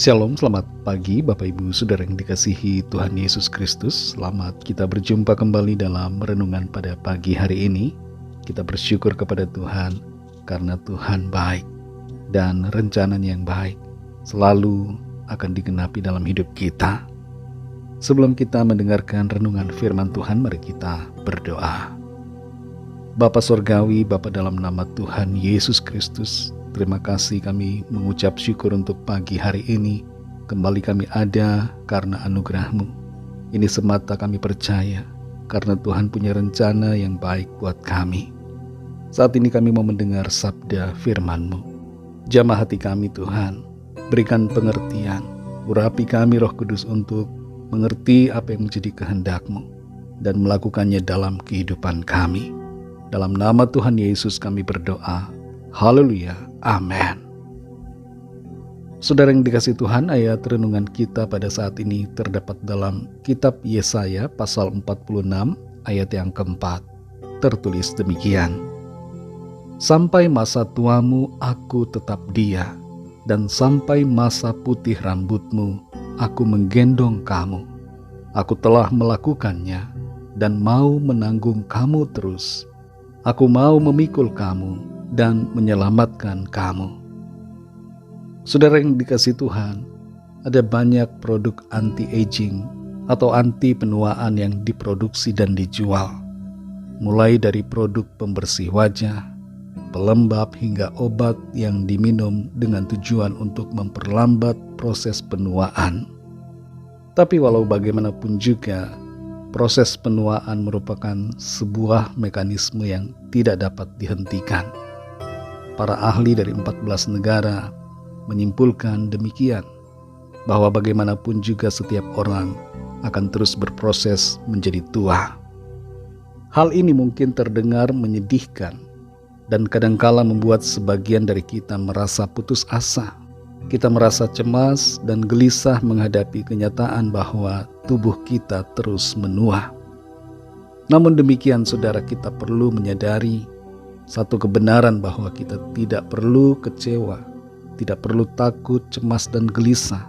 Shalom, selamat pagi Bapak Ibu Saudara yang dikasihi Tuhan Yesus Kristus. Selamat kita berjumpa kembali dalam renungan pada pagi hari ini. Kita bersyukur kepada Tuhan karena Tuhan baik dan rencananya yang baik selalu akan digenapi dalam hidup kita. Sebelum kita mendengarkan renungan firman Tuhan, mari kita berdoa. Bapa Sorgawi, Bapa dalam nama Tuhan Yesus Kristus, terima kasih kami mengucap syukur untuk pagi hari ini. Kembali kami ada karena anugerah-Mu. Ini semata kami percaya karena Tuhan punya rencana yang baik buat kami. Saat ini kami mau mendengar sabda firman-Mu. Jamah hati kami Tuhan, berikan pengertian, urapi kami Roh Kudus untuk mengerti apa yang menjadi kehendak-Mu dan melakukannya dalam kehidupan kami. Dalam nama Tuhan Yesus kami berdoa. Haleluya. Amin. Saudara yang dikasihi Tuhan, ayat renungan kita pada saat ini terdapat dalam kitab Yesaya pasal 46 ayat yang keempat. Tertulis demikian. Sampai masa tuamu aku tetap dia, dan sampai masa putih rambutmu aku menggendong kamu. Aku telah melakukannya dan mau menanggung kamu terus. Aku mau memikul kamu dan menyelamatkan kamu. Saudara yang dikasihi Tuhan, ada banyak produk anti-aging atau anti penuaan yang diproduksi dan dijual. Mulai dari produk pembersih wajah, pelembab hingga obat yang diminum dengan tujuan untuk memperlambat proses penuaan. Tapi walau bagaimanapun juga, proses penuaan merupakan sebuah mekanisme yang tidak dapat dihentikan. Para ahli dari 14 negara menyimpulkan demikian, bahwa bagaimanapun juga setiap orang akan terus berproses menjadi tua. Hal ini mungkin terdengar menyedihkan dan kadangkala membuat sebagian dari kita merasa putus asa. Kita merasa cemas dan gelisah menghadapi kenyataan bahwa tubuh kita terus menua. Namun demikian saudara, kita perlu menyadari satu kebenaran bahwa kita tidak perlu kecewa, tidak perlu takut, cemas dan gelisah,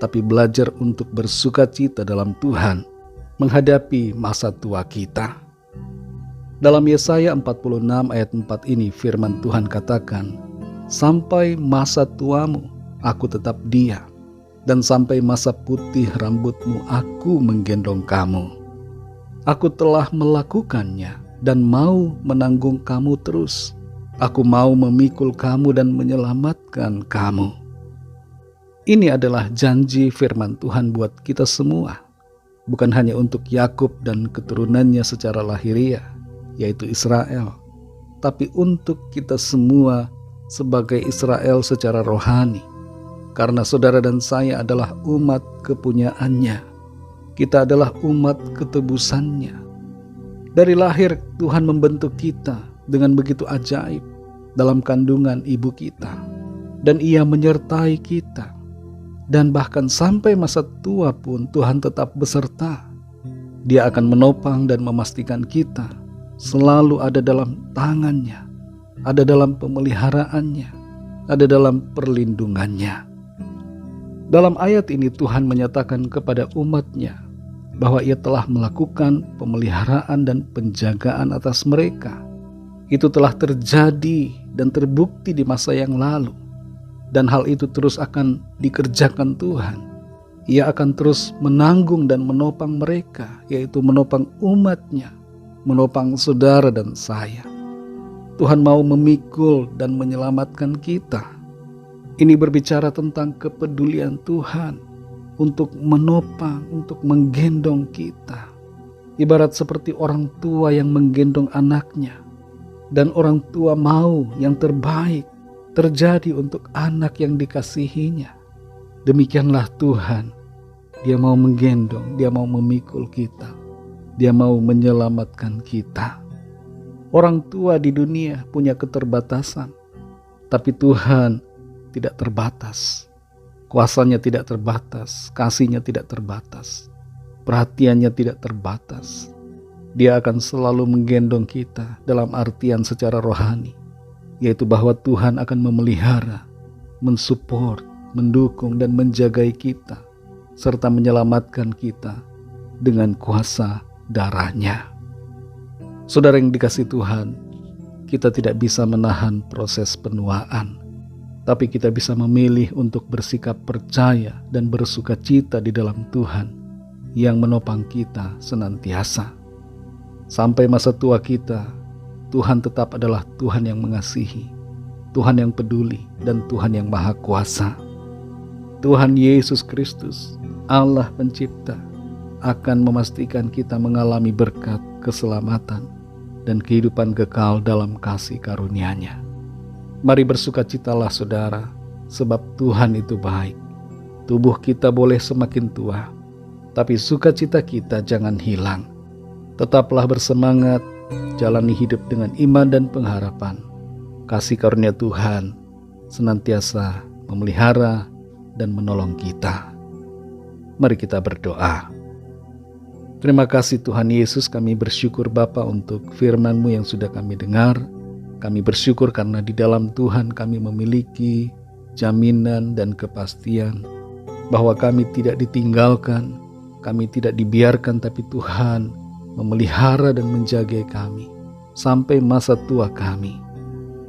tapi belajar untuk bersukacita dalam Tuhan menghadapi masa tua kita. Dalam Yesaya 46 ayat 4 ini firman Tuhan katakan, sampai masa tuamu aku tetap dia, dan sampai masa putih rambutmu aku menggendong kamu. Aku telah melakukannya dan mau menanggung kamu terus. Aku mau memikul kamu dan menyelamatkan kamu. Ini adalah janji firman Tuhan buat kita semua. Bukan hanya untuk Yakub dan keturunannya secara lahiriah, yaitu Israel, tapi untuk kita semua sebagai Israel secara rohani. Karena saudara dan saya adalah umat kepunyaannya. Kita adalah umat ketebusannya. Dari lahir Tuhan membentuk kita dengan begitu ajaib dalam kandungan ibu kita. Dan Ia menyertai kita. Dan bahkan sampai masa tua pun Tuhan tetap beserta. Dia akan menopang dan memastikan kita selalu ada dalam tangannya, ada dalam pemeliharaannya, ada dalam perlindungannya. Dalam ayat ini Tuhan menyatakan kepada umatnya bahwa Ia telah melakukan pemeliharaan dan penjagaan atas mereka. Itu telah terjadi dan terbukti di masa yang lalu. Dan hal itu terus akan dikerjakan Tuhan. Ia akan terus menanggung dan menopang mereka, yaitu menopang umatnya, menopang saudara dan saya. Tuhan mau memikul dan menyelamatkan kita. Ini berbicara tentang kepedulian Tuhan untuk menopang, untuk menggendong kita. Ibarat seperti orang tua yang menggendong anaknya. Dan orang tua mau yang terbaik terjadi untuk anak yang dikasihinya. Demikianlah Tuhan. Dia mau menggendong, Dia mau memikul kita. Dia mau menyelamatkan kita. Orang tua di dunia punya keterbatasan. Tapi Tuhan tidak terbatas. Kuasanya tidak terbatas, kasihnya tidak terbatas, perhatiannya tidak terbatas. Dia akan selalu menggendong kita dalam artian secara rohani, yaitu bahwa Tuhan akan memelihara, mensupport, mendukung dan menjagai kita, serta menyelamatkan kita dengan kuasa darah-Nya. Saudara yang dikasihi Tuhan, kita tidak bisa menahan proses penuaan, tapi kita bisa memilih untuk bersikap percaya dan bersukacita di dalam Tuhan yang menopang kita senantiasa. Sampai masa tua kita, Tuhan tetap adalah Tuhan yang mengasihi, Tuhan yang peduli, dan Tuhan yang maha kuasa. Tuhan Yesus Kristus, Allah Pencipta, akan memastikan kita mengalami berkat, keselamatan, dan kehidupan kekal dalam kasih karunia-Nya. Mari bersukacitalah saudara, sebab Tuhan itu baik. Tubuh kita boleh semakin tua, tapi sukacita kita jangan hilang. Tetaplah bersemangat, jalani hidup dengan iman dan pengharapan. Kasih karunia Tuhan senantiasa memelihara dan menolong kita. Mari kita berdoa. Terima kasih Tuhan Yesus, kami bersyukur Bapa untuk firman-Mu yang sudah kami dengar. Kami bersyukur karena di dalam Tuhan kami memiliki jaminan dan kepastian bahwa kami tidak ditinggalkan, kami tidak dibiarkan, tapi Tuhan memelihara dan menjaga kami sampai masa tua kami.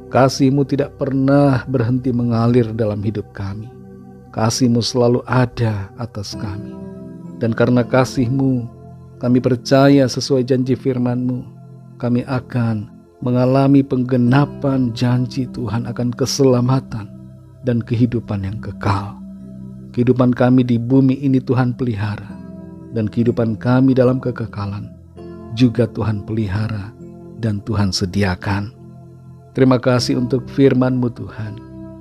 Kasih-Mu tidak pernah berhenti mengalir dalam hidup kami. Kasih-Mu selalu ada atas kami. Dan karena kasih-Mu, kami percaya sesuai janji firman-Mu, kami akan mengalami penggenapan janji Tuhan akan keselamatan dan kehidupan yang kekal. Kehidupan kami di bumi ini Tuhan pelihara, dan kehidupan kami dalam kekekalan juga Tuhan pelihara dan Tuhan sediakan. Terima kasih untuk firman-Mu Tuhan.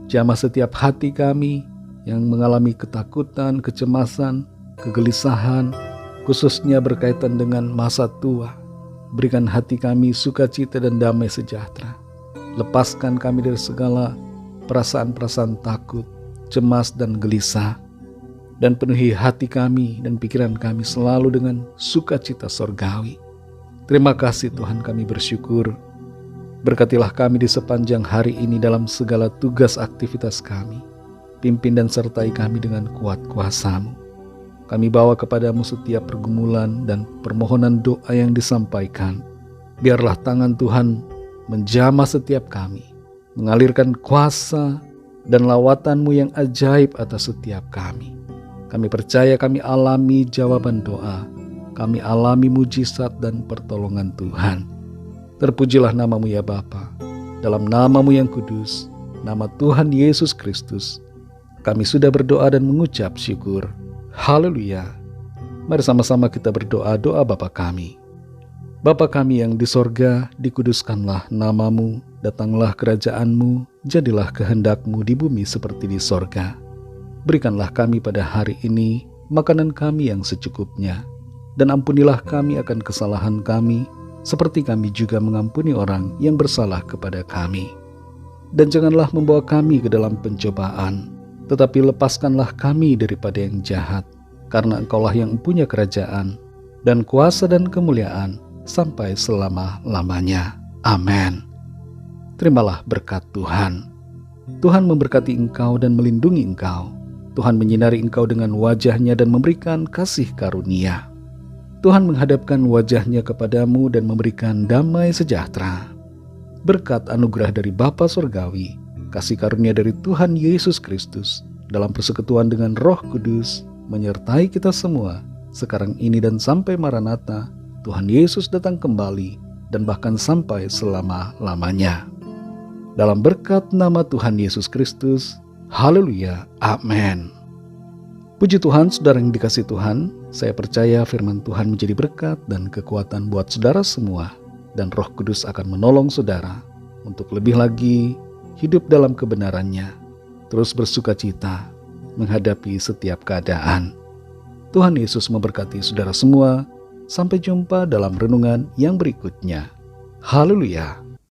Jamah setiap hati kami yang mengalami ketakutan, kecemasan, kegelisahan, khususnya berkaitan dengan masa tua. Berikan hati kami sukacita dan damai sejahtera. Lepaskan kami dari segala perasaan-perasaan takut, cemas dan gelisah. Dan penuhi hati kami dan pikiran kami selalu dengan sukacita sorgawi. Terima kasih Tuhan, kami bersyukur. Berkatilah kami di sepanjang hari ini dalam segala tugas aktivitas kami. Pimpin dan sertai kami dengan kuat kuasa-Mu. Kami bawa kepadamu setiap pergumulan dan permohonan doa yang disampaikan. Biarlah tangan Tuhan menjamah setiap kami, mengalirkan kuasa dan lawatan-Mu yang ajaib atas setiap kami. Kami percaya kami alami jawaban doa, kami alami mujizat dan pertolongan Tuhan. Terpujilah nama-Mu ya Bapa, dalam nama-Mu yang kudus, nama Tuhan Yesus Kristus, kami sudah berdoa dan mengucap syukur. Haleluya. Mari sama-sama kita berdoa doa Bapa kami. Bapa kami yang di sorga, dikuduskanlah nama-Mu, datanglah kerajaan-Mu, jadilah kehendak-Mu di bumi seperti di sorga. Berikanlah kami pada hari ini makanan kami yang secukupnya, dan ampunilah kami akan kesalahan kami, seperti kami juga mengampuni orang yang bersalah kepada kami. Dan janganlah membawa kami ke dalam pencobaan, tetapi lepaskanlah kami daripada yang jahat, karena Engkaulah yang punya kerajaan, dan kuasa dan kemuliaan, sampai selama-lamanya. Amin. Terimalah berkat Tuhan. Tuhan memberkati engkau dan melindungi engkau. Tuhan menyinari engkau dengan wajah-Nya dan memberikan kasih karunia. Tuhan menghadapkan wajah-Nya kepadamu dan memberikan damai sejahtera. Berkat anugerah dari Bapa Surgawi, kasih karunia dari Tuhan Yesus Kristus, dalam persekutuan dengan Roh Kudus, menyertai kita semua, sekarang ini dan sampai Maranatha, Tuhan Yesus datang kembali, dan bahkan sampai selama-lamanya. Dalam berkat nama Tuhan Yesus Kristus, haleluya, amin. Puji Tuhan, saudara yang dikasihi Tuhan, saya percaya firman Tuhan menjadi berkat dan kekuatan buat saudara semua, dan Roh Kudus akan menolong saudara untuk lebih lagi hidup dalam kebenaran-Nya, terus bersukacita menghadapi setiap keadaan. Tuhan Yesus memberkati saudara semua. Sampai jumpa dalam renungan yang berikutnya. Haleluya.